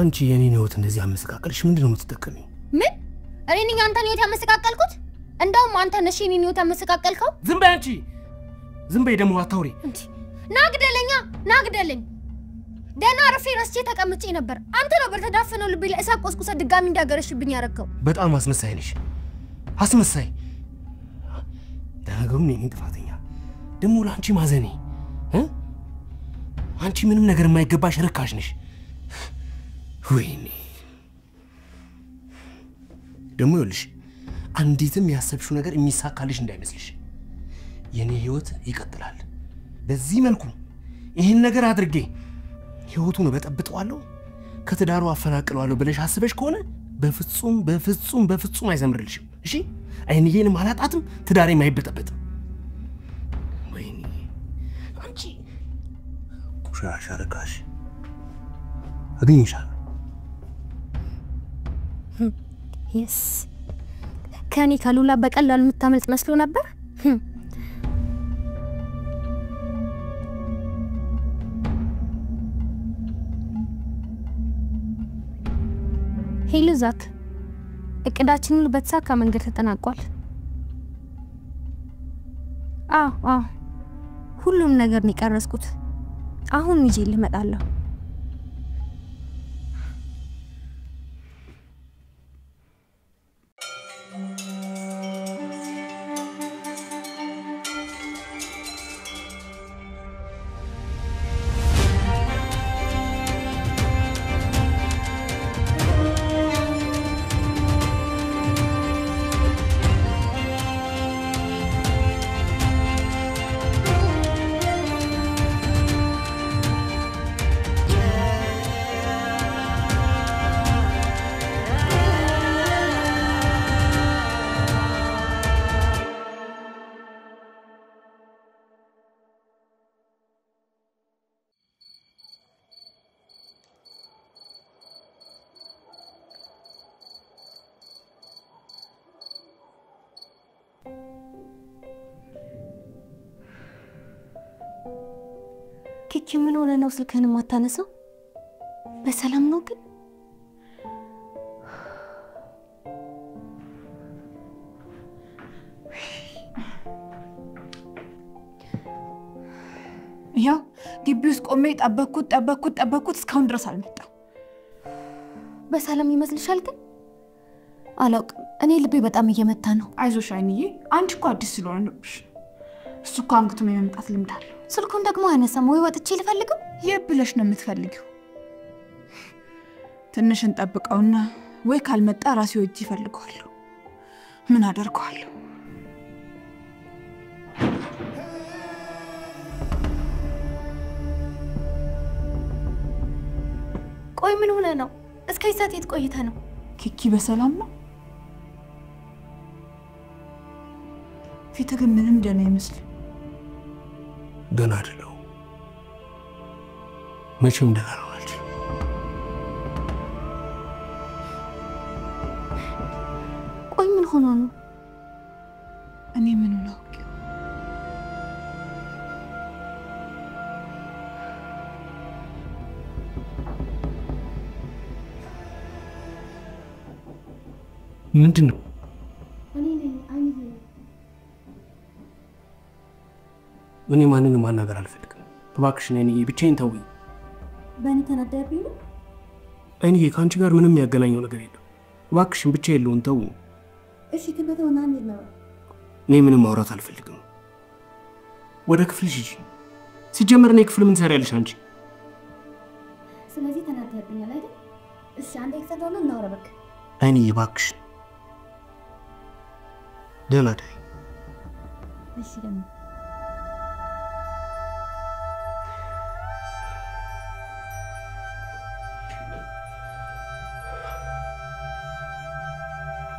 አንቺ የኔን ህይወት እንደዚህ አመሰቃቀልሽ ምንድነው የምትጠቀሚው? ምን? እኔ ነኝ አንተን ህይወት ያመሰቃቀልኩት? እንደውም አንተ ነሽ የኔን ህይወት ያመሰቃቀልከው። ዝም በይ አንቺ። ዝም በይ ደግሞ አታውሪ። ናግደለኝ። ደህና አርፌ ረስቼ ተቀምጬ ነበር። አንተ ነበር ተዳፈነው ልቤ ላይ እሳት ቆስቁሰ ድጋሚ እንዳገረሽብኝ ያረከው። በጣም አስመሳይ ነሽ። አስመሳይ። ለነገሩ እኔ ነኝ ጥፋተኛ። ደግሞ ለአንቺ ማዘኔ አንቺ ምንም ነገር የማይገባሽ ርካሽ ነሽ። ወይኔ ደግሞ ይኸውልሽ አንዲትም ያሰብሽው ነገር የሚሳካልሽ እንዳይመስልሽ። የኔ ህይወት ይቀጥላል። በዚህ መልኩ ይሄን ነገር አድርጌ ህይወቱን በጠብጠዋለሁ ከትዳሩ አፈናቅለዋለሁ ብለሽ አስበሽ ከሆነ በፍጹም አይዘምርልሽም። እሺ አይንዬንም አላጣትም ትዳሬም አይበጠበጥም። ወይኔ አንቺ ቁሻሻ ርካሽ አግኝሻለሁ። Yes. ከኔ ካሉላ በቀላሉ የምታመልጥ መስሎ ነበር። ሄሎ ዛክ፣ እቅዳችን ሁሉ በተሳካ መንገድ ተጠናቋል። አዎ ሁሉም ነገር ነው የቀረስኩት። አሁን ይዤ ልመጣለሁ። ኪኪ ምን ሆነ ነው ስልክህን ማታነሳው? በሰላም ነው ግን? ያው ግቢውስ ቆሜ ጠበቅኩት እስካሁን ድረስ አልመጣም። በሰላም ይመስልሻል ግን? አላውቅም እኔ ልቤ በጣም እየመታ ነው። አይዞሽ አይንዬ አንቺ እኮ አዲስ ስለሆነብሽ እሱ እኮ አንግቶ የመምጣት ልምድ አለው። ስልኩን ደግሞ አነሳም ወይ ወጥቼ ልፈልገው? የብለሽ ነው የምትፈልጊው? ትንሽ እንጠብቀውና ወይ ካልመጣ ራሴ ወጪ ይፈልጋለሁ። ምን አደርጋለሁ? ቆይ ምን ሆነ ነው? እስከ ሰዓት የት ቆይተ ነው? ኪኪ በሰላም ነው? ፊት ግን ምንም ደህና አይመስልም። ደህና አይደለም። መቼም ደህና ነው አልሽ። ቆይ ምን ሆኖ ነው? እኔ ምን ነው? ምንድነው? እኔ ማንንም ማናገር አልፈልግም። እባክሽ ነኝ ብቻዬን ተውኝ። በእኔ ተናደርብኝ ነው? አይንዬ ከአንቺ ጋር ምንም ያገናኘው ነገር የለም። እባክሽን ብቻዬን ልሁን ተው። እሺ ከተውና ነው። እኔ ምንም ማውራት አልፈልግም። ወደ ክፍልሽ ሂጂ። ሲጀመር እኔ ክፍል ምን ትሰሪያለሽ አንቺ? ስለዚህ ተናደርብኛል አይደል? እሺ አንዴ ከተውና እናወራ በቃ። አይንዬ እባክሽ ደህና ነኝ። እሺ ደግሞ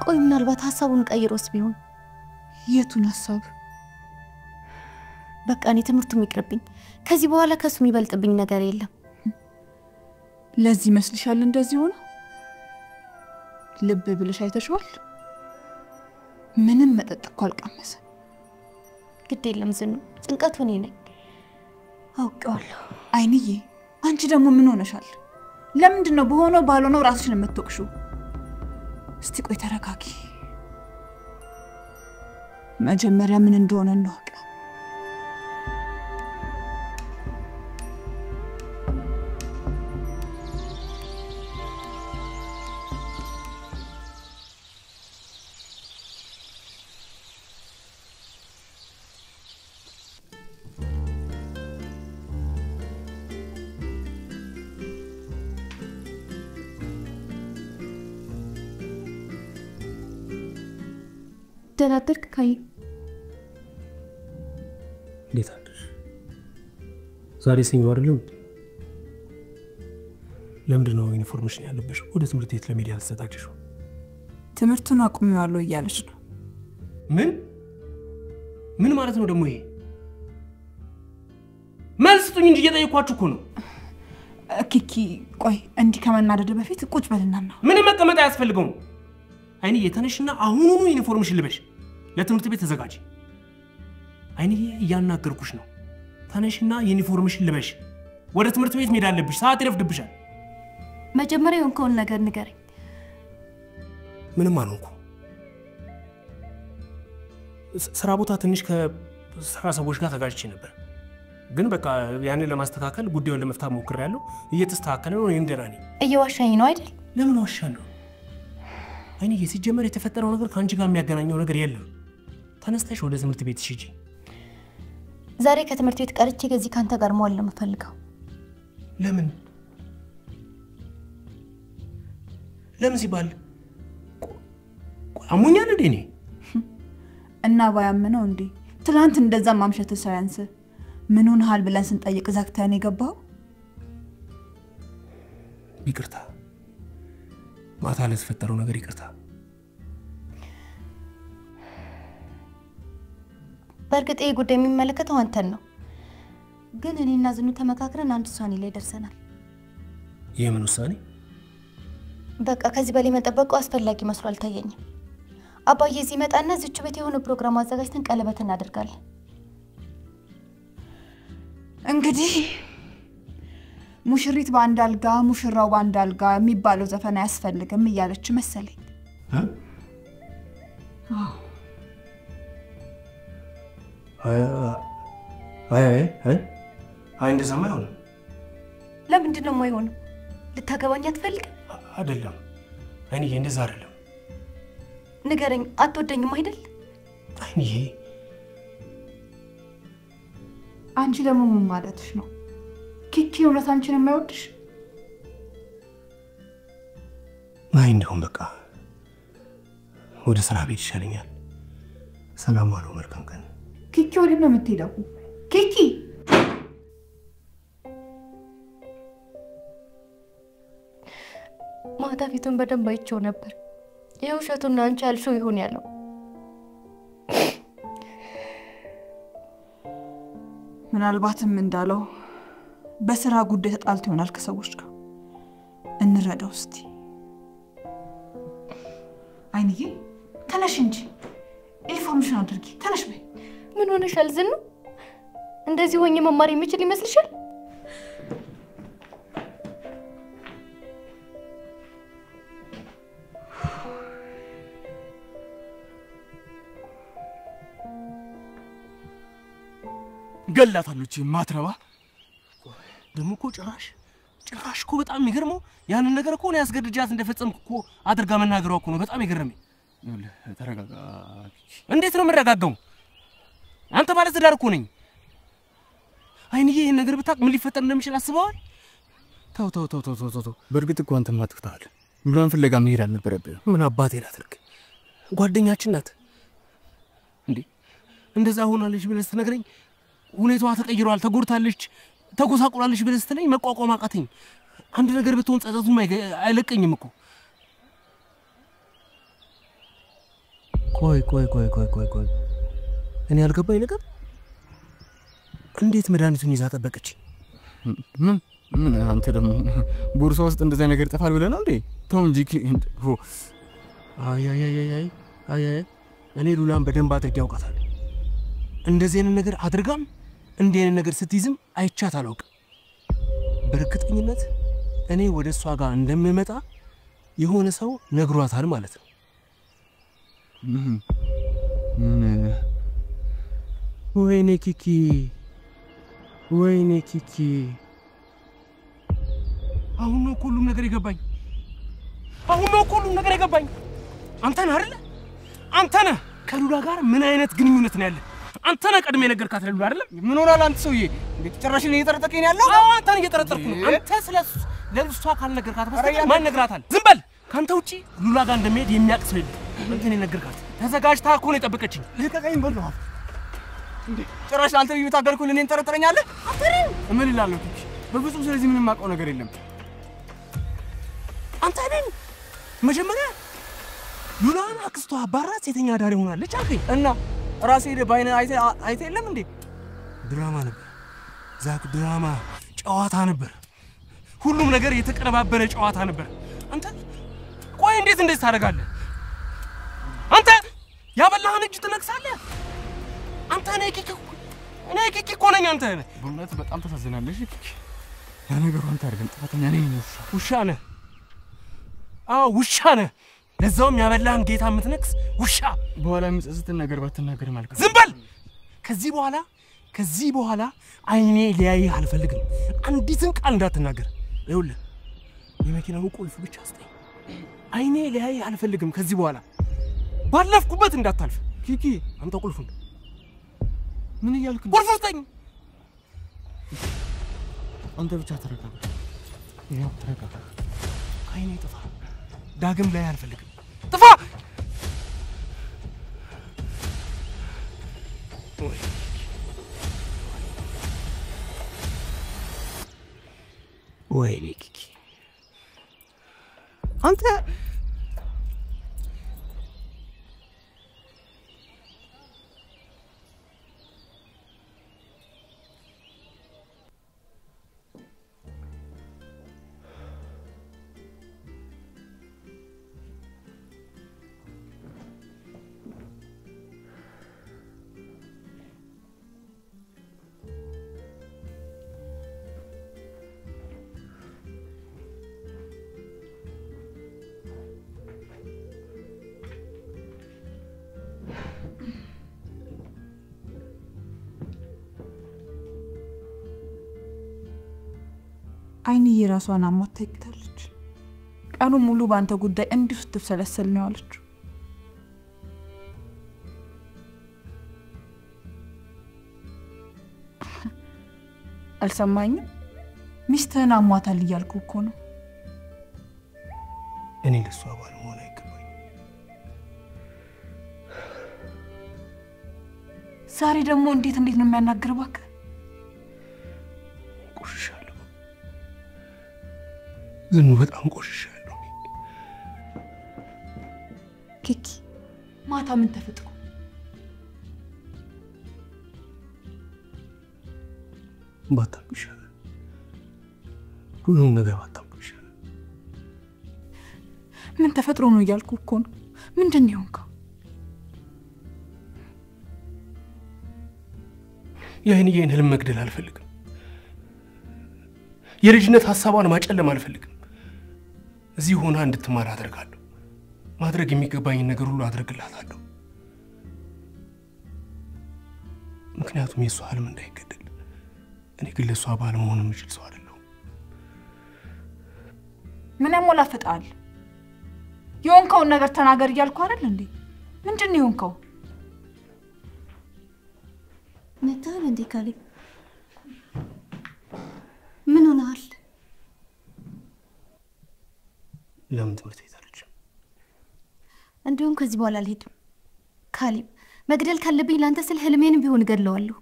ቆይ ምናልባት ሐሳቡን ቀይሮስ ቢሆን? የቱን ሐሳብ? በቃ እኔ ትምህርቱ ይቅርብኝ። ከዚህ በኋላ ከሱ የሚበልጥብኝ ነገር የለም። ለዚህ መስልሻል እንደዚህ ሆነ? ልብ ብለሽ አይተሽዋል? ምንም መጠጥ እኮ አልቀመሰ። ግድ የለም ዝኑ፣ ጭንቀቱ እኔ ነኝ አውቀዋለሁ። አይንዬ አንቺ ደግሞ ምን ሆነሻል? ለምንድን ነው በሆነው ባልሆነው ራስሽን የምትወቅሺው? እስቲ ቆይ ተረጋጊ። መጀመሪያ ምን እንደሆነ እንወቅ። ደህና አደርክ ካይ? እንዴት አደርሽ? ዛሬ ሰኞ አይደለም? ለምንድን ነው ኢንፎርሜሽን ያለብሽ? ወደ ትምህርት ቤት ለሚዲያ ተሰጣጭሽው? ትምህርቱን አቁሜዋለሁ እያለች ነው። ምን ማለት ነው ደግሞ ይሄ? መልስ ስጡኝ እንጂ እየጠየኳችሁ እኮ ነው። ኪኪ ቆይ እንዲህ ከመናደድ በፊት ቁጭ በልና ነው። ምንም መቀመጥ አያስፈልገውም። አይንዬ ተነሽና አሁኑኑ ኢንፎርሜሽን ልበሽ። ለትምህርት ቤት ተዘጋጂ። አይንዬ እያናገርኩሽ ነው። ተነሽና ኢንፎርሜሽን ልበሽ። ወደ ትምህርት ቤት መሄድ አለብሽ። ሰዓት ይረፍድብሻል። መጀመሪያ የሆንከውን ነገር ንገረኝ። ምንም አልሆንኩ። ስራ ቦታ ትንሽ ከስራ ሰዎች ጋር ተጋጭቼ ነበር። ግን በቃ ያንን ለማስተካከል ጉዳዩን ለመፍታት ሞክሬያለሁ። እየተስተካከለ ነው። እኔም ደህና ነኝ። እየዋሻኝ ነው አይደል? ለምን ዋሻለሁ? አይንዬ ሲጀመር የተፈጠረው ነገር ከአንቺ ጋር የሚያገናኘው ነገር የለም። ተነስተሽ ወደ ትምህርት ቤት ሂጂ። ዛሬ ከትምህርት ቤት ቀርቼ ከዚህ ካንተ ጋር መዋል ነው የምፈልገው። ለምን ሲባል አሞኛል እንዴ? እኔ እና ባያምነው እንዴ ትላንት እንደዛ ማምሸት ሳያንስ ምን ሆነሃል ብለን ስንጠይቅ ዘግተን የገባው? ይቅርታ፣ ማታ ለተፈጠረው ነገር ይቅርታ። በእርግጥ ይሄ ጉዳይ የሚመለከተው አንተን ነው። ግን እኔና ዝኑ ተመካክረን አንድ ውሳኔ ላይ ደርሰናል። የምን ውሳኔ? በቃ ከዚህ በላይ መጠበቁ አስፈላጊ መስሎ አልታየኝም። አባዬ እዚህ መጣና እዚች ቤት የሆነ ፕሮግራም አዘጋጅተን ቀለበት እናደርጋለን። እንግዲህ ሙሽሪት በአንድ አልጋ ሙሽራው በአንድ አልጋ የሚባለው ዘፈን አያስፈልግም እያለች መሰለኝ። አይ እንደዛማ አይሆንም። ለምንድን ነው የማይሆነው? ልታገባኝ አትፈልግም? አይደለም አይንዬ፣ እንደዛ አይደለም። ንገረኝ፣ አትወደኝም አይደል? አይንዬ፣ አንቺ ደግሞ ምን ማለትሽ ነው? ኪኪ እውነት አንቺን የማይወድሽ? አይ እንደውም በቃ ወደ ስራ ቤት ይሻለኛል። ሰላም ዋለው። መልካም ቀን። ኪኪ ወዴት ነው የምትሄደው? ኪኪ ማታ ፊቱን በደንብ አይቼው ነበር። የውሸቱና አንቺ ያልሽው ይሁን ያለው። ምናልባትም እንዳለው በስራ ጉዳይ ተጣልቶ ይሆናል ከሰዎች ጋር። እንረዳው እስቲ። አይንዬ ተነሽ እንጂ ኢንፎርሜሽን አድርጊ። ተነሽ በይ። ምን ሆነሻል ዝኑ? እንደዚህ ሆኜ መማር የሚችል ይመስልሻል? ገላታለች ማትረባ። ደግሞ እኮ ጭራሽ እኮ በጣም የሚገርመው ያንን ነገር እኮ ነው ያስገድጃት እንደፈጸምኩ እኮ አድርጋ መናገሯ እኮ ነው በጣም የገረመኝ። ተረጋጋ። እንዴት ነው የምረጋጋው? አንተ ባለ ትዳር እኮ ነኝ። አይንዬ ይሄን ነገር ብታውቅ ምን ሊፈጠር እንደሚችል አስበዋል? ተው። በእርግጥ እኮ አንተም አጥፍተሃል። ምራን ፍለጋ መሄድ አልነበረብህም። ምን አባቴ ናትልክ ጓደኛችን ናት እንዴ? እንደዛ ሆናለች ብለህ ስትነግረኝ ሁኔታዋ ተቀይሯል፣ ተጎድታለች፣ ተጎሳቁላለች ብለህ ስትለኝ መቋቋም አቃተኝ። አንድ ነገር ብትሆን ጸጸቱም አይለቀኝም እኮ። ቆይ እኔ ያልገባኝ ነገር እንዴት መድኃኒቱን ይዛ ጠበቀች? ምን አንተ ደግሞ ቦርሳ ውስጥ እንደዛ ነገር ጠፋል ብለህ ነው እንዴ? ተው እንጂ ሆ አይ እኔ ሉላን በደንብ አድርጌ ያውቃታለሁ። እንደዚህ አይነት ነገር አድርጋም እንዲህ አይነት ነገር ስትይዝም አይቻት አላውቅም። በእርግጠኝነት እኔ ወደ እሷ ጋር እንደምመጣ የሆነ ሰው ነግሯታል ማለት ነው። ወይኔ ኪኪ አሁን ነው ሁሉም ነገር የገባኝ። አንተ ነህ አይደል? አንተ ነህ ከሉላ ጋር ምን አይነት ግንኙነት ነው ያለ? አንተ ነህ ቀድሜ ነገርካት ለሉላ አይደል? ምን ሆናል አንተ ሰውዬ? እንዴት ጭራሽ ነው እየጠረጠርከኝ ያለው? አዎ አንተን እየጠረጠርኩ ነው። አንተ ስለሱ ለሉላ ካልነገርካት በስተቀር ማን ነግራታል? ዝም በል። ካንተ ውጪ ሉላ ጋር እንደሚሄድ የሚያውቅ ሰው የለም። አንተ ነህ ነገርካት። ተዘጋጅታ እኮ ነው የጠበቀችኝ። ልቀቀኝ በለው። እንዴ ጭራሽ አንተ ቢታገልኩ እኔን ጠረጠረኛለህ? አፈረን ምን ይላል? በፍጹም ስለዚህ ምንም ማውቀው ነገር የለም። አንተ ነህ መጀመሪያ ሉላን አክስቷ አባራት ሴተኛ ዳሪ ሆናለች አልከኝ እና ራሴ ባይነ አይተ የለም እንዴ? ድራማ ነበር ዛክ፣ ድራማ ጨዋታ ነበር። ሁሉም ነገር የተቀነባበረ ጨዋታ ነበር። አንተ ቆይ እንዴት እንደዚህ ታደርጋለህ? አንተ ያበላህን እጅ ትነክሳለህ? አንተ ነህ ኪኪ እኮ ነኝ። አንተ ነህ። በእውነት በጣም ተሳዝናለሽ ኪኪ። ያ ነገሩ አንተ አይደለም ጥፋተኛ ነኝ። ውሻ ነህ። አዎ ውሻ ነህ። ለዛውም ያበላህን ጌታ የምትነክስ ውሻ። በኋላ የምጸጽትን ነገር ባትናገር ማለት ነው። ዝም በል። ከዚህ በኋላ አይኔ ሊያይህ አልፈልግም። አንዲትን ቃል እንዳትናገር። ይኸውልህ የመኪናው ቁልፍ ብቻ ስጠኝ። አይኔ ሊያይህ አልፈልግም። ከዚህ በኋላ ባለፍኩበት እንዳታልፍ። ኪኪ አምጣ ቁልፉን። ምን እያልክ ነው? ቁልፍ ስጠኝ። አንተ ብቻ ተረጋጋ። ይኸው ተረጋጋ። አይኔ ጥፋ። ዳግም ላይ አልፈልግም። ጥፋ። ወይኔ ኪኪ አንተ አይኔ የራሷን አሟት ታይታለች። ቀኑ ሙሉ ባንተ ጉዳይ እንዲሁ ስትብሰለሰል ነው ያለችው። አልሰማኝም? ሚስትህን አሟታል እያልኩ እኮ ነው። እኔ ለሷ ባል መሆን አይገባኝ። ዛሬ ደግሞ እንዴት ነው የሚያናግር? እባክህ ቆሽሻለሁ። ዝኑ በጣም ቆሽሻለሁ። ኪኪ ማታ ምን ተፈጥሮ? ባታም ይሻላል። ሁሉም ነገር ባታም ይሻላል። ምን ተፈጥሮ ነው እያልኩ እኮ ነው። ምንድን ነው የሆንከው? የአይንዬን ህልም መግደል አልፈልግም። የልጅነት ሐሳቧን ማጨለም አልፈልግም። እዚህ ሆና እንድትማር አደርጋለሁ። ማድረግ የሚገባኝን ነገር ሁሉ አደርግላታለሁ። ምክንያቱም የሷ ህልም እንዳይገደል። እኔ ግን ለሷ ባል መሆን የምችል ሰው አይደለሁም። ምን ያሞላፍጣል? የሆንከውን ነገር ተናገር እያልኩ አይደል እንዴ? ምንድን ነው የሆንከው? መጣን እንዴ ካሌብ? ምን ሆነሃል? ለምን ትምህርት ቤት አልሄድሽም? እንዲሁም ከዚህ በኋላ አልሄድም። ካሌብ መግደል ካለብኝ ላንተ ስል ህልሜንም ቢሆን እገድለዋለሁ።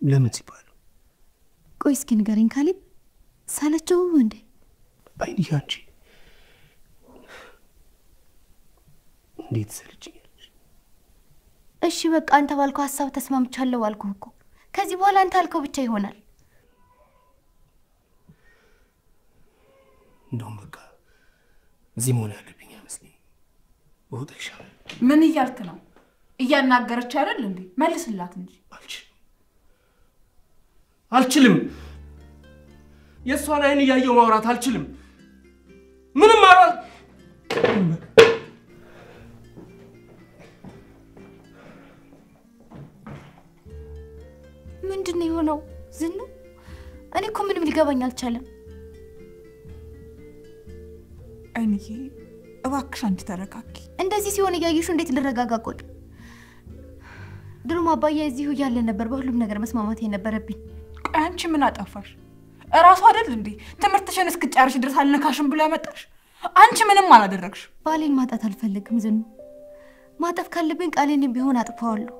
ለምን ሲባል? ቆይ እስኪ ንገረኝ ካሌብ። ሳለችው እንዴ? አይንዬ አንቺ እንዴት ሰልችኛለሽ? እሺ በቃ አንተ ባልከው ሐሳብ ተስማምቻለሁ አልኩህ እኮ። ከዚህ በኋላ አንተ አልከው ብቻ ይሆናል። እንደውም በቃ እዚህ መሆን ያለብኝ አይመስለኝም። ወጣ ይሻላል። ምን እያልክ ነው? እያናገረች አይደል እንዴ? መልስላት እንጂ። አልችልም። የሷን አይን እያየው ማውራት አልችልም። ምንም ማውራት ምንድነው የሆነው? ዝኑ እኔ እኮ ምንም ሊገባኝ አልቻለም። አይንዬ እባክሽ አንቺ ተረጋጊ። እንደዚህ ሲሆን እያየሹ እንዴት ልረጋጋ? ቆይ ድሮም አባዬ እዚሁ እያለ ነበር በሁሉም ነገር መስማማት የነበረብኝ። ቆይ አንቺ ምን አጠፋሽ? እራሱ አይደል እንዴ ትምህርትሽን እስክትጨርሽ ድረስ አልነካሽም ብሎ ያመጣሽ? አንቺ ምንም አላደረግሽ። ባሌን ማጣት አልፈልግም ዝኑ። ማጠፍ ካለብኝ ቃሌን ቢሆን አጥፋዋለሁ።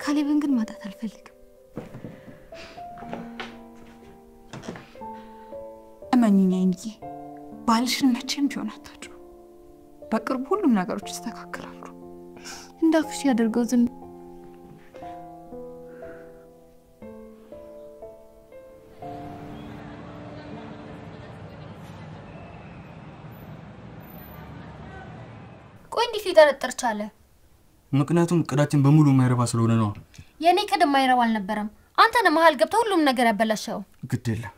ካሌብን ግን ማጣት አልፈልግም። እመኚኝ አይንዬ፣ ባልሽን መቼም ቢሆን አታጭው። በቅርቡ ሁሉም ነገሮች ይስተካከላሉ። እንዳፍሽ ያደርገው ዝኑ። ቆይ እንዴት ሊጠረጥር ቻለ? ምክንያቱም ቅዳችን በሙሉ የማይረባ ስለሆነ ነው። የኔ ቅድ የማይረባ አልነበረም። አንተ ነህ መሀል ገብተህ ሁሉም ነገር ያበላሸው። ግድ የለም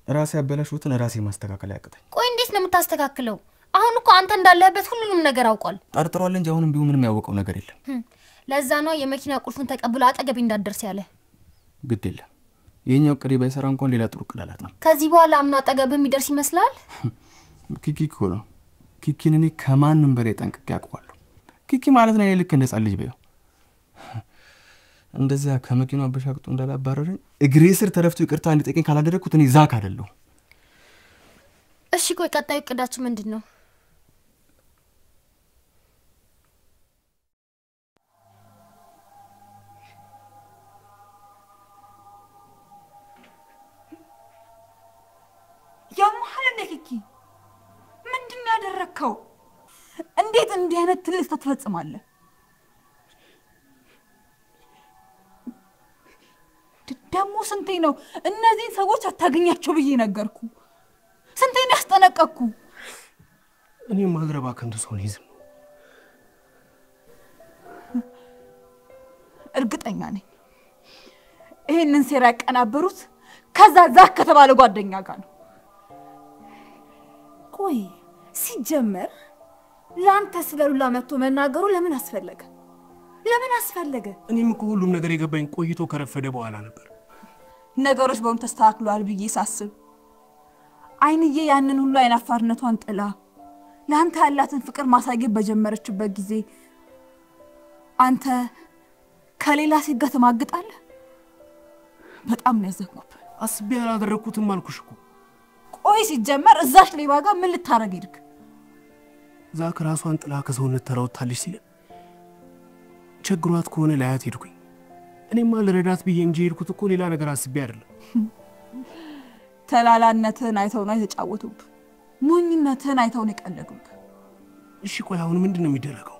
ራሴ ያበላሽሁትን ራሴ ማስተካከል ያቅተኝ። ቆይ እንዴት ነው የምታስተካክለው? አሁን እኮ አንተ እንዳለህበት ሁሉንም ነገር አውቋል። ጠርጥሯል እንጂ አሁንም ቢሆን ምንም ያወቀው ነገር የለም። ለዛ ነው የመኪና ቁልፉን ተቀብሎ አጠገቤ እንዳትደርስ ያለ። ግድ የለም የኛው ቅሪ ባይሰራ እንኳን ሌላ ጥሩ ቅላላት ነው። ከዚህ በኋላ አምና አጠገብህ የሚደርስ ይመስላል? ኪኪ እኮ ነው። ኪኪን እኔ ከማንም በላይ ጠንቅቄ አውቀዋለሁ። ኪኪ ማለት ነው ልክ እንደ ሕፃን ልጅ በይው። እንደዛ ከመኪናው አበሻቅጦ እንዳላባረረኝ እግሬ ስር ተረፍቶ ይቅርታ እንዲጠይቀኝ ካላደረኩት እኔ ዛክ አይደለሁ። እሺ ቆይ ቀጣዩ እቅዳችሁ ምንድነው? ያማህል እንደ ኪኪ ምንድነው ያደረከው? እንዴት እንዲህ አይነት ትልቅ ተፈጽማለህ? ደሞ ስንቴ ነው እነዚህ ሰዎች አታገኛቸው ብዬ ነገርኩ? ስንቴ ነው ያስጠነቀቅኩ? እኔ ማግረባ ከንቱ ሰው ነኝ ዝም። እርግጠኛ ነኝ ይሄንን ሴራ ያቀናበሩት ከዛ ዛክ ከተባለ ጓደኛ ጋር ነው። ቆይ ሲጀመር ላንተ ስለሉላ መጥቶ መናገሩ ለምን አስፈለገ? ለምን አስፈለገ? እኔም እኮ ሁሉም ነገር የገባኝ ቆይቶ ከረፈደ በኋላ ነበር። ነገሮች በሙሉ ተስተካክሏል ብዬ ሳስብ አይንዬ ያንን ሁሉ አይናፋርነቷን ጥላ ላንተ ያላትን ፍቅር ማሳየት በጀመረችበት ጊዜ አንተ ከሌላ ሴት ጋር ተማግጣለህ። በጣም ነው ያዘንኩት። አስቤ ያላደረኩትም አልኩሽ እኮ። ቆይ ሲጀመር እዛሽ ሌባ ጋር ምን ልታረግ ሄድክ? ዛክ ራሷን ጥላ ከሰውነት ተራውታለች ሲል ቸግሯት ከሆነ ላያት ሄድኩኝ። እኔማ ልረዳት ብዬ እንጂ ሄድኩት እኮ ሌላ ነገር አስቤ አይደለም። ተላላነትን አይተው ነው የተጫወቱብ። ሞኝነትን አይተው ነው የቀለዱብ። እሺ ቆይ አሁን ምንድነው የሚደረገው?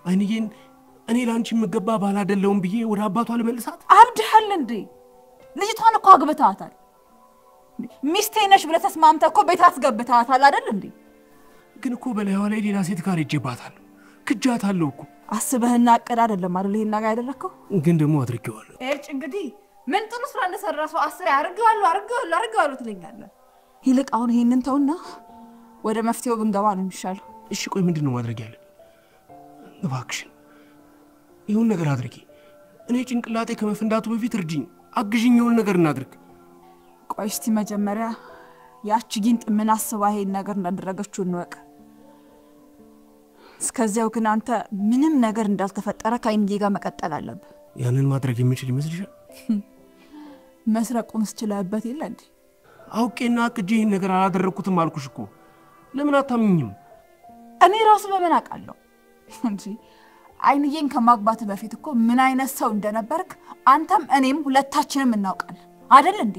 አይንዬን እኔ ላንቺ የምገባ ባል አይደለሁም ብዬ ወደ አባቷ ልመልሳት? አብድሃል እንዴ? ልጅቷን እኮ አግብታታል። ሚስቴ ነሽ ብለህ ተስማምተህ እኮ ቤት አስገብታታል አይደል እንዴ? ግን እኮ በላይዋ ላይ ሌላ ሴት ጋር ሄጄባታለሁ። ክጃታለሁ እኮ። አስበህና አቀድ አይደለም አይደል ይሄን ነገር ያደረከው? ግን ደግሞ አድርጌዋለሁ። እጭ እንግዲህ ምን ጥሩ ስራ እንደሰራ ሰው አስሬ አርገዋለሁ ትለኛለህ። ይልቅ አሁን ይሄንን ተውና ወደ መፍትሄው ብንገባ ነው የሚሻለው። እሺ ቆይ ምንድነው ማድረግ ያለብኝ? እባክሽን ይሁን ነገር አድርጊ። እኔ ጭንቅላቴ ከመፈንዳቱ በፊት እርጅኝ፣ አግዥኝ፣ የሆነ ነገር እናድርግ። ቆይ እስቲ መጀመሪያ ያቺ ጊንጥ ምን አስባ ይሄን ነገር እንዳደረገችው እንወቅ። እስከዚያው ግን አንተ ምንም ነገር እንዳልተፈጠረ ከአይንዬ ጋር መቀጠል አለብህ። ያንን ማድረግ የምችል ይመስልሻል? መስረቁን ስችለህበት የለ እንዴ? አውቄና አቅጄ ይሄን ነገር አላደረኩትም አልኩሽ እኮ። ለምን አታምኝም? እኔ ራሱ በምን አውቃለሁ እንጂ አይንዬን ከማግባት በፊት እኮ ምን አይነት ሰው እንደነበርክ አንተም እኔም ሁለታችንም እናውቃለን አይደል እንዴ?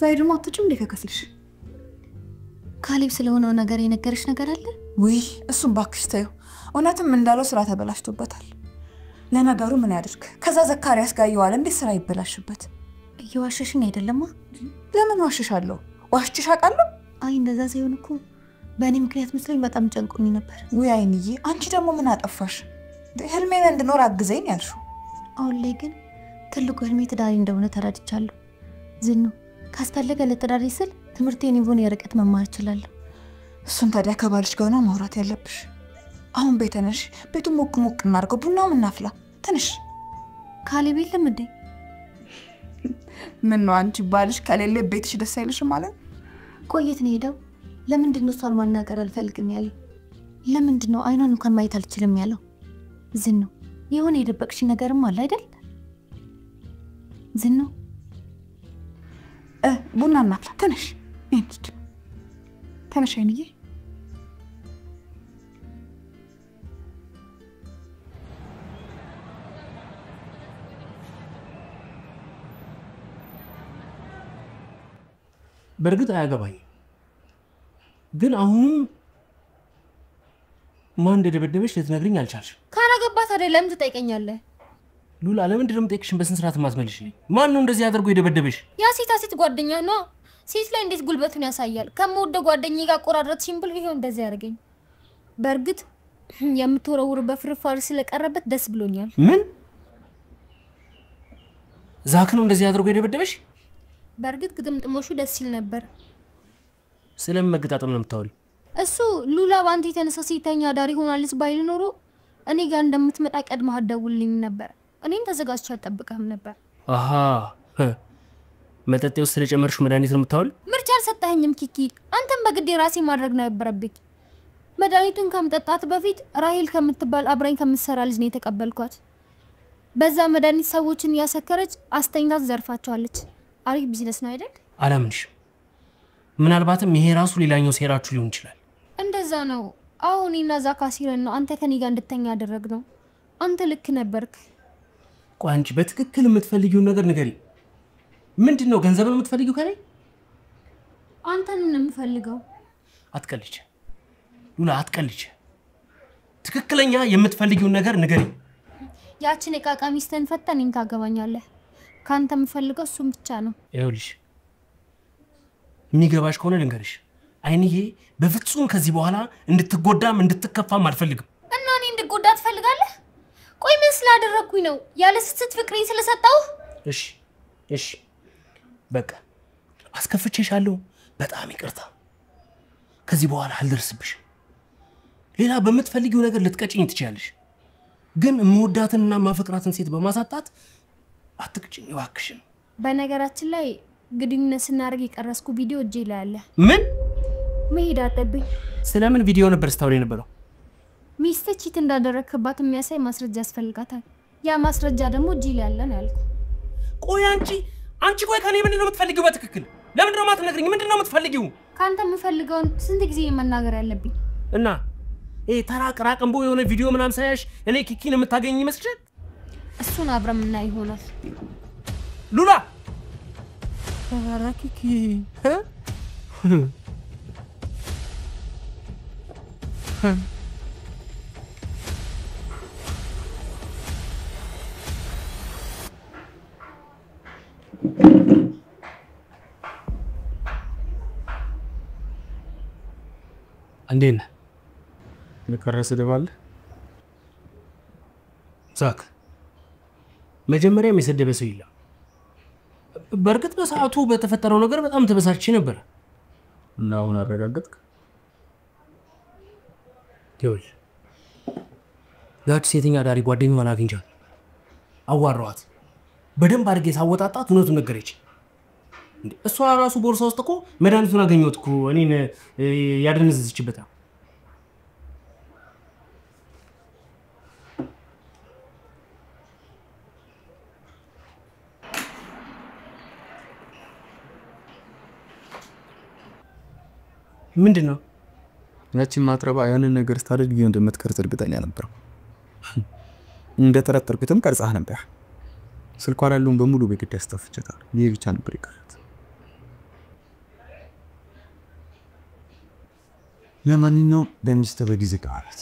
ዛሬ ደግሞ አትጭም እንደ ከከስልሽ ካሌብ ስለሆነው ነገር የነገርሽ ነገር አለ? ወይ እሱም ባክሽ ተይው። እውነትም እንዳለው ስራ ተበላሽቶበታል። ለነገሩ ምን ያድርግ? ከዛ ዘካሪያስ ጋር ይዋል እንዴ ስራ ይበላሽበት። እየዋሸሽኝ አይደለማ? ለምን ዋሽሻለሁ? ዋሽችሽ አውቃለሁ? አይ እንደዛ ሳይሆን እኮ በእኔ ምክንያት መስሎኝ በጣም ጨንቆኝ ነበር። ወይ አይንዬ፣ አንቺ ደግሞ ምን አጠፋሽ? ህልሜን እንድኖር አግዘኝ ያልሽው። አሁን ላይ ግን ትልቁ ህልሜ ትዳሬ እንደሆነ ተረድቻለሁ። ዝኑ ካስፈለገ ለትዳሬ ስል ትምህርቴን ይሁን የርቀት መማር እችላለሁ። እሱን ታዲያ ከባልሽ ጋር ነው ማውራት ያለብሽ። አሁን ቤተነሽ ቤቱን ሞቅ ሞቅ እናድርገው፣ ቡናውን እናፍላ። ተነሽ። ካሌብ የለም እንዴ? ምን ነው አንቺ ባልሽ ከሌለ ቤትሽ ደስ አይልሽም ማለት? ቆየት ነው ሄደው። ለምንድን ነው እሷን ማናገር አልፈልግም ያለው? ለምንድን ነው አይኗን እንኳን ማየት አልችልም ያለው? ዝኑ የሆነ የደበቅሽ ነገርም አለ አይደል? ዝኑ ቡና እናፍላ። ተነሽ እንዴ፣ ተነሽ አይንዬ። በርግጥ አያገባኝ፣ ግን አሁንም ማን እንደደበደበሽ ልትነግሪኝ አልቻልሽም። ካላገባት አይደለም ትጠይቀኛለህ? ሉላ ለምንድን ነው የምጠይቅሽን በስንት ስርዓት ማስመልሽልኝ? ማን ነው እንደዚህ አድርጎ የደበደበሽ? ያ ሴት ጓደኛ ነው። ሴት ላይ እንዴት ጉልበቱን ያሳያል? ከመወደው ጓደኛዬ ጋር ቆራረጥሽኝ ብሎ ይሄው እንደዚህ ያደርገኝ። በርግጥ የምትወረውርበት ፍርፋሪ ስለቀረበት ደስ ብሎኛል። ምን ዛክ ነው እንደዚህ አድርጎ የደበደበሽ? በርግጥ ግጥምጥሞሹ ደስ ሲል ነበር። ስለምን መገጣጠም ነው የምታወሪው? እሱ ሉላ ባንተ የተነሳ ሴተኛ ዳሪ ሆናለች ባይል ኖሮ እኔ ጋር እንደምትመጣ ቀድመህ አትደውልልኝ ነበር። እኔም ተዘጋጅቼ አልጠብቅህም ነበር። አሃ መጠጤ ውስጥ ስለጨመርሽው መድኃኒት ነው የምታወሪው? ምርጫ አልሰጠኸኝም ኪኪ። አንተም በግዴ ራሴ ማድረግ ነበረብኝ። መድኃኒቱን ከመጠጣት በፊት ራሄል ከምትባል አብራኝ ከምትሰራ ልጅ ነው የተቀበልኳት። በዛ መድኃኒት ሰዎችን ያሰከረች አስተኛት ዘርፋቸዋለች። አሪፍ ቢዝነስ ነው አይደል? አላምንሽም። ምናልባትም ይሄ ራሱ ሌላኛው ሴራችሁ ሊሆን ይችላል። እንደዛ ነው። አሁን እና ዛካ ሲረን ነው አንተ ከኔ ጋር እንድተኛ ያደረግነው። አንተ ልክ ነበርክ። ቆይ አንቺ በትክክል የምትፈልጊውን ነገር ንገሪ። ምንድነው? ገንዘብ ነው የምትፈልጊው ከኔ? አንተን ነው የምፈልገው። አትቀልጂ ሉላ፣ አትቀልጂ። ትክክለኛ የምትፈልጊውን ነገር ንገሪ። ያችን የቃቃ ሚስትህን ፈተህ እኔን ታገባኛለህ። ካንተ የምፈልገው እሱን ብቻ ነው። ይኸውልሽ የሚገባሽ ከሆነ ልንገርሽ፣ አይንዬ በፍጹም ከዚህ በኋላ እንድትጎዳም እንድትከፋም አልፈልግም። እና እኔ እንድጎዳ ትፈልጋለህ? ቆይ ምን ስላደረኩኝ ነው? ያለ ስስት ፍቅሬን ስለሰጠው? እሺ በቃ አስከፍቼሻለሁ። በጣም ይቅርታ። ከዚህ በኋላ አልደርስብሽም። ሌላ በምትፈልጊው ነገር ልትቀጭኝ ትችያለሽ፣ ግን የምወዳትንና ማፈቅራትን ሴት በማሳጣት አትቅጭኝ እባክሽን። በነገራችን ላይ ግንኙነት ስናደርግ የቀረስኩ ቪዲዮ እጄ ላይ አለ። ምን? መሄድ አለብኝ። ስለምን ቪዲዮ ነበር ስታወሪ የነበረው? ሚስትህ ቺት እንዳደረግክባት የሚያሳይ ማስረጃ ያስፈልጋታል። ያ ማስረጃ ደግሞ እጄ ላይ አለ ነው ያልኩት። ቆይ አንቺ ቆይ ከኔ ምንድን ነው የምትፈልጊው? በትክክል ለምንድን ነው የማትነግሪኝ? ምንድን ነው የምትፈልጊው? ካንተ የምፈልገውን ስንት ጊዜ መናገር ያለብኝ? እና ተራ ቅራቅንቦ የሆነ ቪዲዮ ምናምን ሳያሽ እኔ ኪኪን የምታገኝ ይመስልሻል? እሱን አብረን የምናይ ይሆናል። ሉላ ኧረ ኪኪ እንዴት ነህ? ለከረሰ ደባለ ዛክ መጀመሪያም የሰደበ ሰው የለም። በርግጥ በሰዓቱ በተፈጠረው ነገር በጣም ተበሳጭቼ ነበር። እና አሁን አረጋገጥክ? ይኸውልህ ያቺ ሴተኛ ዳሪ ጓደኛዋን አግኝቻት አዋራኋት። በደንብ አድርጌ ሳወጣጣት እውነቱን ነገረች። እሷ ራሱ ቦርሳ ውስጥ እኮ መድኃኒቱን አገኘሁት እኮ እኔን ያደነዘዘችበት። ምንድን ነው? ያቺን ማትረባ ያንን ነገር ስታደርግ ይሄን እንደምትቀርጽ እርግጠኛ ነበር። እንደተረጠርኩትም ቀርጻህ ነበር። ስልኳ ያለውን በሙሉ በግድ ያስተፍጨታል። ይሄ ብቻ ነበር ይቀርጽ። ለማንኛውም በሚስጥር በጊዜ ቃላት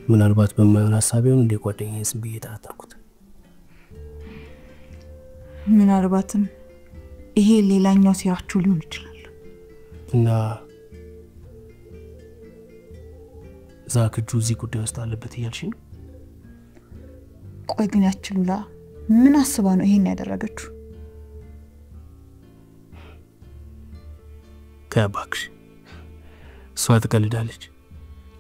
ምናልባት በማይሆን ሐሳቤውን እንደ ጓደኛዬ ስም ብዬ ተናገርኩት። ምናልባትም ይሄ ሌላኛው ሴራችሁ ሊሆን ይችላል። እና ዛክ እጁ እዚህ ጉዳይ ውስጥ አለበት እያልሽ ነው? ቆይ ግን ያቺ ሉላ ምን አስባ ነው ይሄን ያደረገችው? ከባክሽ እሷ ትቀልዳለች።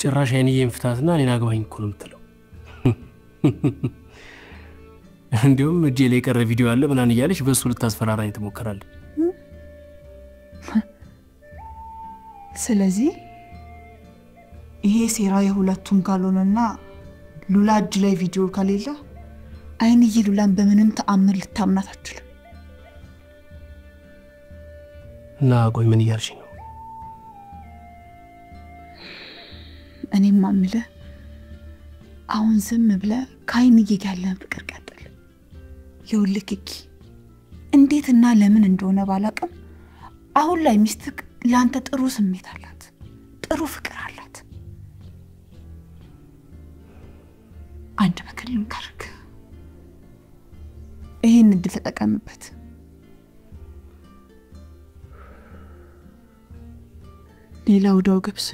ጭራሽ አይንዬን ፍታትና እኔን አግባኝ እኮ ነው የምትለው። እንዲሁም እጄ ላይ የቀረ ቪዲዮ አለ ምናምን እያለች በእሱ ልታስፈራራኝ ትሞክራለች። ስለዚህ ይሄ ሴራ የሁለቱም ካልሆነና ሉላ እጅ ላይ ቪዲዮ ከሌለ አይንዬ ሉላን በምንም ተአምር ልታምናት አትችልም። እና ቆይ ምን እያልሽ ነው? እኔም ማምለ አሁን ዝም ብለ ከአይንዬ ጋር ያለን ፍቅር ቀጥል። ይኸውልህ ኪኪ እንዴትና ለምን እንደሆነ ባላቅም አሁን ላይ ሚስትክ ለአንተ ጥሩ ስሜት አላት፣ ጥሩ ፍቅር አላት። አንድ ምክር ልምከርክ፣ ይሄን እድል ተጠቀምበት። ሌላው ዳው ገብስ